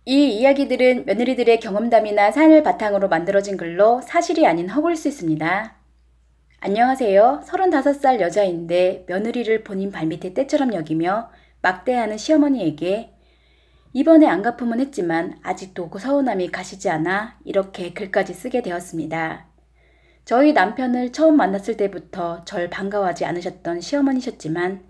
이 이야기들은 며느리들의 경험담이나 사연을 바탕으로 만들어진 글로 사실이 아닌 허구일 수 있습니다. 안녕하세요. 35살 여자인데 며느리를 본인 발밑에 때처럼 여기며 막대하는 시어머니에게 이번에 안 갚으면 했지만 아직도 그 서운함이 가시지 않아 이렇게 글까지 쓰게 되었습니다. 저희 남편을 처음 만났을 때부터 절 반가워하지 않으셨던 시어머니셨지만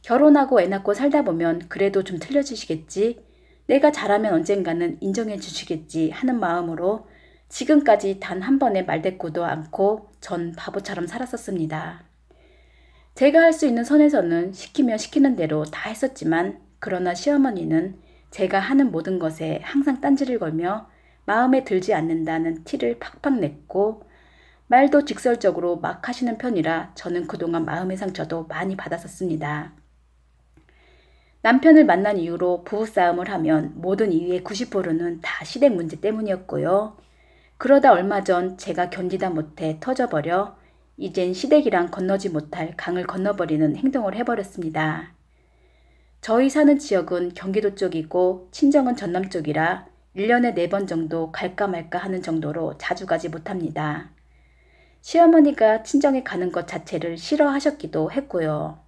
결혼하고 애 낳고 살다 보면 그래도 좀 틀려지시겠지, 내가 잘하면 언젠가는 인정해 주시겠지 하는 마음으로 지금까지 단 한 번의 말대꾸도 않고 전 바보처럼 살았었습니다. 제가 할 수 있는 선에서는 시키면 시키는 대로 다 했었지만 그러나 시어머니는 제가 하는 모든 것에 항상 딴지를 걸며 마음에 들지 않는다는 티를 팍팍 냈고 말도 직설적으로 막 하시는 편이라 저는 그동안 마음의 상처도 많이 받았었습니다. 남편을 만난 이후로 부부싸움을 하면 모든 이유의 90%는 다 시댁 문제 때문이었고요. 그러다 얼마 전 제가 견디다 못해 터져버려 이젠 시댁이랑 건너지 못할 강을 건너버리는 행동을 해버렸습니다. 저희 사는 지역은 경기도 쪽이고 친정은 전남 쪽이라 1년에 4번 정도 갈까 말까 하는 정도로 자주 가지 못합니다. 시어머니가 친정에 가는 것 자체를 싫어하셨기도 했고요.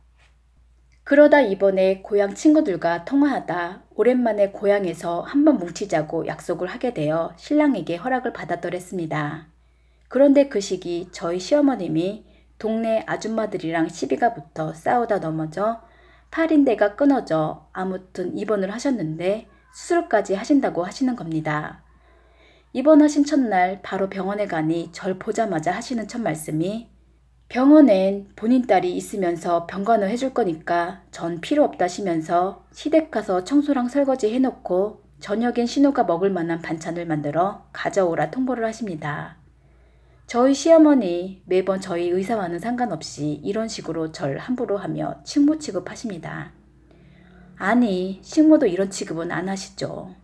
그러다 이번에 고향 친구들과 통화하다 오랜만에 고향에서 한번 뭉치자고 약속을 하게 되어 신랑에게 허락을 받았더랬습니다. 그런데 그 시기 저희 시어머님이 동네 아줌마들이랑 시비가 붙어 싸우다 넘어져 팔인대가 끊어져 아무튼 입원을 하셨는데 수술까지 하신다고 하시는 겁니다. 입원하신 첫날 바로 병원에 가니 절 보자마자 하시는 첫 말씀이 병원엔 본인 딸이 있으면서 병간호 해줄 거니까 전 필요 없다시면서 시댁 가서 청소랑 설거지 해놓고 저녁엔 신우가 먹을 만한 반찬을 만들어 가져오라 통보를 하십니다. 저희 시어머니 매번 저희 의사와는 상관없이 이런 식으로 절 함부로 하며 식모 취급하십니다. 아니, 식모도 이런 취급은 안 하시죠.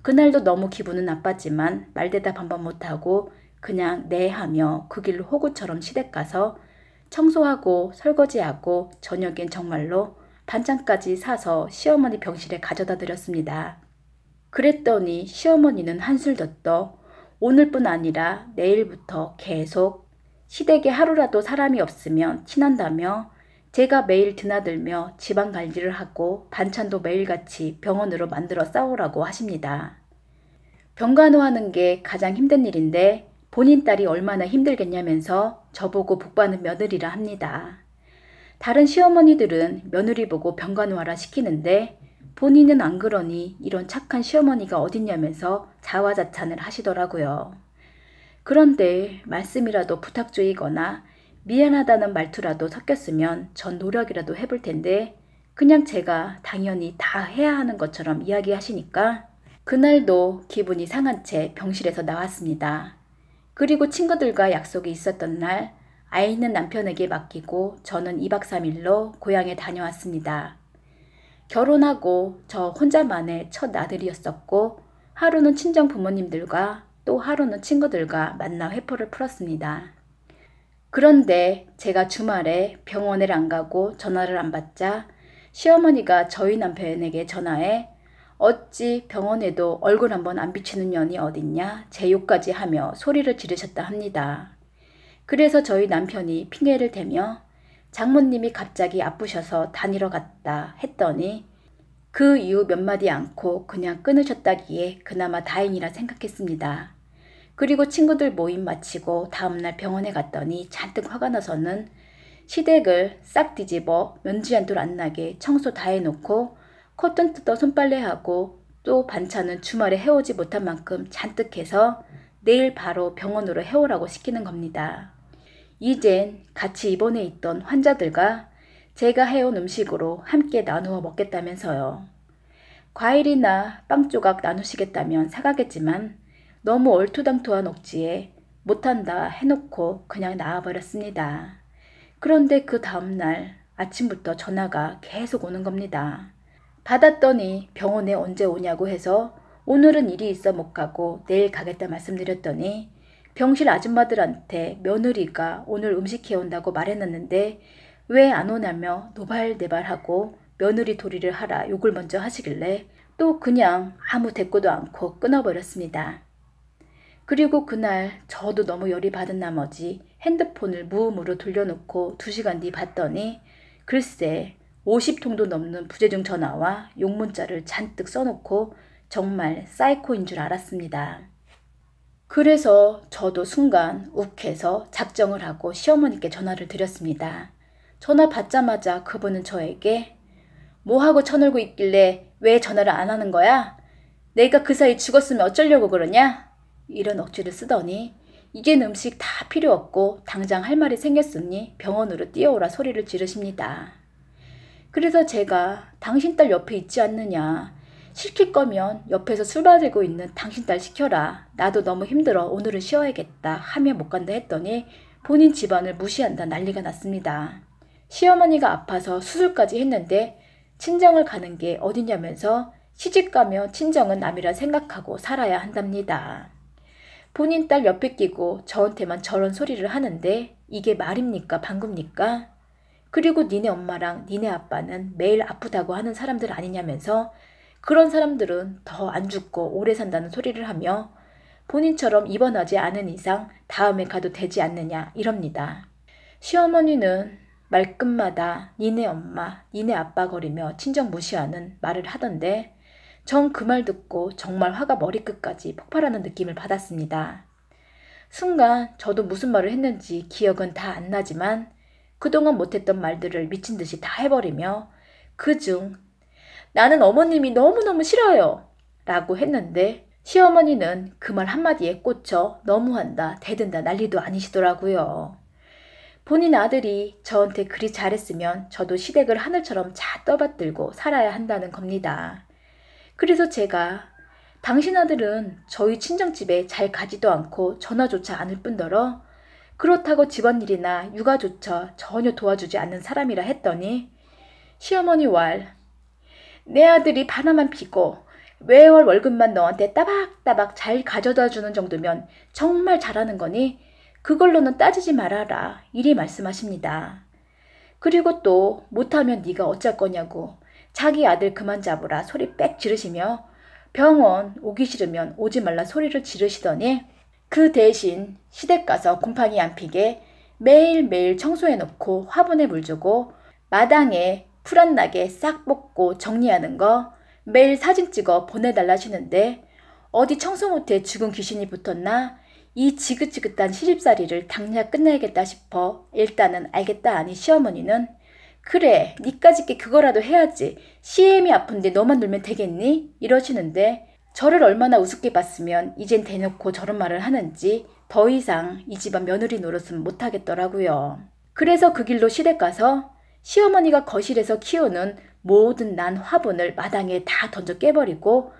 그날도 너무 기분은 나빴지만 말대답 한 번 못하고 그냥 네 하며 그 길로 호구처럼 시댁 가서 청소하고 설거지하고 저녁엔 정말로 반찬까지 사서 시어머니 병실에 가져다 드렸습니다. 그랬더니 시어머니는 한술 더 떠 오늘뿐 아니라 내일부터 계속 시댁에 하루라도 사람이 없으면 티난다며 제가 매일 드나들며 집안 관리를 하고 반찬도 매일같이 병원으로 만들어 싸오라고 하십니다. 병간호하는 게 가장 힘든 일인데 본인 딸이 얼마나 힘들겠냐면서 저보고 복받는 며느리라 합니다. 다른 시어머니들은 며느리 보고 병간호하라 시키는데 본인은 안 그러니 이런 착한 시어머니가 어딨냐면서 자화자찬을 하시더라고요. 그런데 말씀이라도 부탁드리거나 미안하다는 말투라도 섞였으면 전 노력이라도 해볼 텐데 그냥 제가 당연히 다 해야 하는 것처럼 이야기하시니까 그날도 기분이 상한 채 병실에서 나왔습니다. 그리고 친구들과 약속이 있었던 날 아이는 남편에게 맡기고 저는 2박 3일로 고향에 다녀왔습니다. 결혼하고 저 혼자만의 첫 아들이었었고 하루는 친정 부모님들과 또 하루는 친구들과 만나 회포를 풀었습니다. 그런데 제가 주말에 병원을 안 가고 전화를 안 받자 시어머니가 저희 남편에게 전화해 어찌 병원에도 얼굴 한번 안 비치는 년이 어딨냐 제 욕까지 하며 소리를 지르셨다 합니다. 그래서 저희 남편이 핑계를 대며 장모님이 갑자기 아프셔서 다니러 갔다 했더니 그 이후 몇 마디 않고 그냥 끊으셨다기에 그나마 다행이라 생각했습니다. 그리고 친구들 모임 마치고 다음날 병원에 갔더니 잔뜩 화가 나서는 시댁을 싹 뒤집어 먼지 한 톨 안 나게 청소 다 해놓고 커튼 뜯어 손빨래하고 또 반찬은 주말에 해오지 못한 만큼 잔뜩 해서 내일 바로 병원으로 해오라고 시키는 겁니다. 이젠 같이 입원해 있던 환자들과 제가 해온 음식으로 함께 나누어 먹겠다면서요. 과일이나 빵 조각 나누시겠다면 사가겠지만 너무 얼토당토한 억지에 못한다 해놓고 그냥 나와버렸습니다. 그런데 그 다음날 아침부터 전화가 계속 오는 겁니다. 받았더니 병원에 언제 오냐고 해서 오늘은 일이 있어 못 가고 내일 가겠다 말씀드렸더니 병실 아줌마들한테 며느리가 오늘 음식 해온다고 말해놨는데 왜 안 오냐며 노발대발하고 며느리 도리를 하라 욕을 먼저 하시길래 또 그냥 아무 대꾸도 않고 끊어버렸습니다. 그리고 그날 저도 너무 열이 받은 나머지 핸드폰을 무음으로 돌려놓고 2시간 뒤 봤더니 글쎄 50통도 넘는 부재중 전화와 욕문자를 잔뜩 써놓고 정말 사이코인 줄 알았습니다. 그래서 저도 순간 욱해서 작정을 하고 시어머니께 전화를 드렸습니다. 전화 받자마자 그분은 저에게 뭐하고 쳐놀고 있길래 왜 전화를 안 하는 거야? 내가 그 사이 죽었으면 어쩌려고 그러냐? 이런 억지를 쓰더니 이젠 음식 다 필요 없고 당장 할 말이 생겼으니 병원으로 뛰어오라 소리를 지르십니다. 그래서 제가 당신 딸 옆에 있지 않느냐. 시킬 거면 옆에서 술 마시고 있는 당신 딸 시켜라. 나도 너무 힘들어. 오늘은 쉬어야겠다. 하며 못 간다 했더니 본인 집안을 무시한다 난리가 났습니다. 시어머니가 아파서 수술까지 했는데 친정을 가는 게 어디냐면서 시집 가면 친정은 남이라 생각하고 살아야 한답니다. 본인 딸 옆에 끼고 저한테만 저런 소리를 하는데 이게 말입니까 방구입니까? 그리고 니네 엄마랑 니네 아빠는 매일 아프다고 하는 사람들 아니냐면서 그런 사람들은 더 안 죽고 오래 산다는 소리를 하며 본인처럼 입원하지 않은 이상 다음에 가도 되지 않느냐 이럽니다. 시어머니는 말끝마다 니네 엄마, 니네 아빠 거리며 친정 무시하는 말을 하던데 전 그 말 듣고 정말 화가 머리끝까지 폭발하는 느낌을 받았습니다. 순간 저도 무슨 말을 했는지 기억은 다 안 나지만 그동안 못했던 말들을 미친 듯이 다 해버리며 그중 나는 어머님이 너무너무 싫어요 라고 했는데 시어머니는 그 말 한마디에 꽂혀 너무한다 대든다 난리도 아니시더라고요. 본인 아들이 저한테 그리 잘했으면 저도 시댁을 하늘처럼 잘 떠받들고 살아야 한다는 겁니다. 그래서 제가 당신 아들은 저희 친정집에 잘 가지도 않고 전화조차 않을 뿐더러 그렇다고 집안일이나 육아조차 전혀 도와주지 않는 사람이라 했더니 시어머니 왈 내 아들이 바나만 피고 매월 월급만 너한테 따박따박 잘 가져다 주는 정도면 정말 잘하는 거니 그걸로는 따지지 말아라 이리 말씀하십니다. 그리고 또 못하면 네가 어쩔 거냐고 자기 아들 그만 잡으라 소리 빽 지르시며 병원 오기 싫으면 오지 말라 소리를 지르시더니 그 대신 시댁 가서 곰팡이 안 피게 매일매일 청소해놓고 화분에 물 주고 마당에 풀 안 나게 싹 뽑고 정리하는 거 매일 사진 찍어 보내달라시는데 어디 청소 못해 죽은 귀신이 붙었나 이 지긋지긋한 시집살이를 당장 끝내야겠다 싶어 일단은 알겠다 하니 시어머니는 그래 니까짓게 그거라도 해야지 시엠이 아픈데 너만 놀면 되겠니? 이러시는데 저를 얼마나 우습게 봤으면 이젠 대놓고 저런 말을 하는지 더 이상 이 집안 며느리 노릇은 못하겠더라고요. 그래서 그 길로 시댁 가서 시어머니가 거실에서 키우는 모든 난 화분을 마당에 다 던져 깨버리고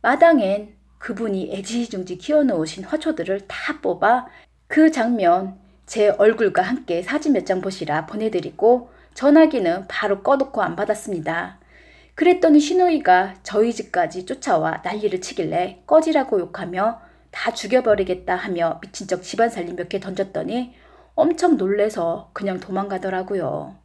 마당엔 그분이 애지중지 키워놓으신 화초들을 다 뽑아 그 장면 제 얼굴과 함께 사진 몇 장 보시라 보내드리고 전화기는 바로 꺼놓고 안 받았습니다. 그랬더니 시누이가 저희 집까지 쫓아와 난리를 치길래 꺼지라고 욕하며 다 죽여버리겠다 하며 미친 척 집안 살림 몇 개 던졌더니 엄청 놀래서 그냥 도망가더라고요.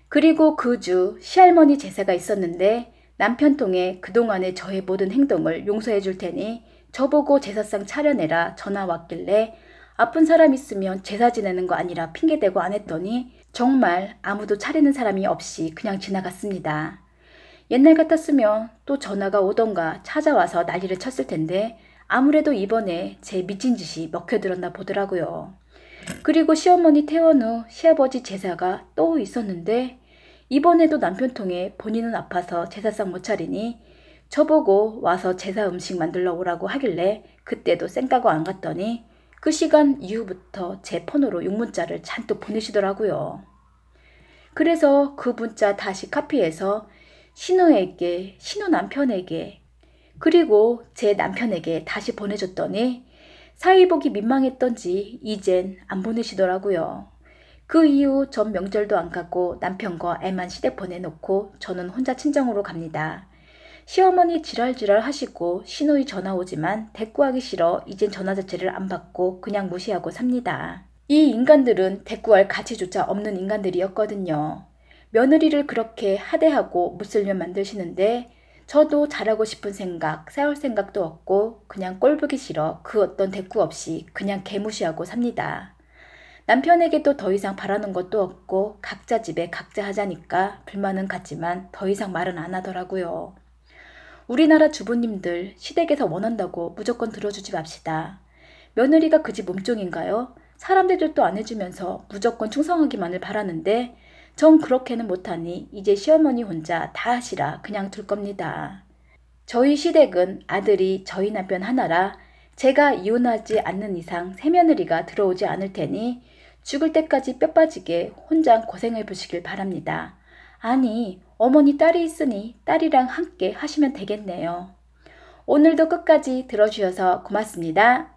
그리고 그 주 시할머니 제사가 있었는데 남편 통해 그동안의 저의 모든 행동을 용서해 줄 테니 저보고 제사상 차려내라 전화 왔길래 아픈 사람 있으면 제사 지내는 거 아니라 핑계대고 안 했더니 정말 아무도 차리는 사람이 없이 그냥 지나갔습니다. 옛날 같았으면 또 전화가 오던가 찾아와서 난리를 쳤을 텐데 아무래도 이번에 제 미친 짓이 먹혀들었나 보더라고요. 그리고 시어머니 퇴원 후 시아버지 제사가 또 있었는데 이번에도 남편 통해 본인은 아파서 제사상 못 차리니 저보고 와서 제사 음식 만들러 오라고 하길래 그때도 쌩까고 안 갔더니 그 시간 이후부터 제 폰으로 육문자를 잔뜩 보내시더라고요. 그래서 그 문자 다시 카피해서 신우에게, 신우 남편에게 그리고 제 남편에게 다시 보내줬더니 사이 보기 민망했던지 이젠 안 보내시더라고요. 그 이후 전 명절도 안 가고 남편과 애만 시댁 보내놓고 저는 혼자 친정으로 갑니다. 시어머니 지랄지랄 하시고 시누이 전화 오지만 대꾸하기 싫어 이젠 전화 자체를 안 받고 그냥 무시하고 삽니다. 이 인간들은 대꾸할 가치조차 없는 인간들이었거든요. 며느리를 그렇게 하대하고 못살려 만드시는데 저도 잘하고 싶은 생각, 싸울 생각도 없고 그냥 꼴보기 싫어 그 어떤 대꾸 없이 그냥 개무시하고 삽니다. 남편에게도 더 이상 바라는 것도 없고 각자 집에 각자 하자니까 불만은 같지만 더 이상 말은 안 하더라고요. 우리나라 주부님들 시댁에서 원한다고 무조건 들어주지 맙시다. 며느리가 그 집 몸종인가요? 사람들도 안 해주면서 무조건 충성하기만을 바라는데 전 그렇게는 못하니 이제 시어머니 혼자 다 하시라 그냥 둘 겁니다. 저희 시댁은 아들이 저희 남편 하나라 제가 이혼하지 않는 이상 새며느리가 들어오지 않을 테니 죽을 때까지 뼈 빠지게 혼자 고생해 보시길 바랍니다. 아니, 어머니 딸이 있으니 딸이랑 함께 하시면 되겠네요. 오늘도 끝까지 들어주셔서 고맙습니다.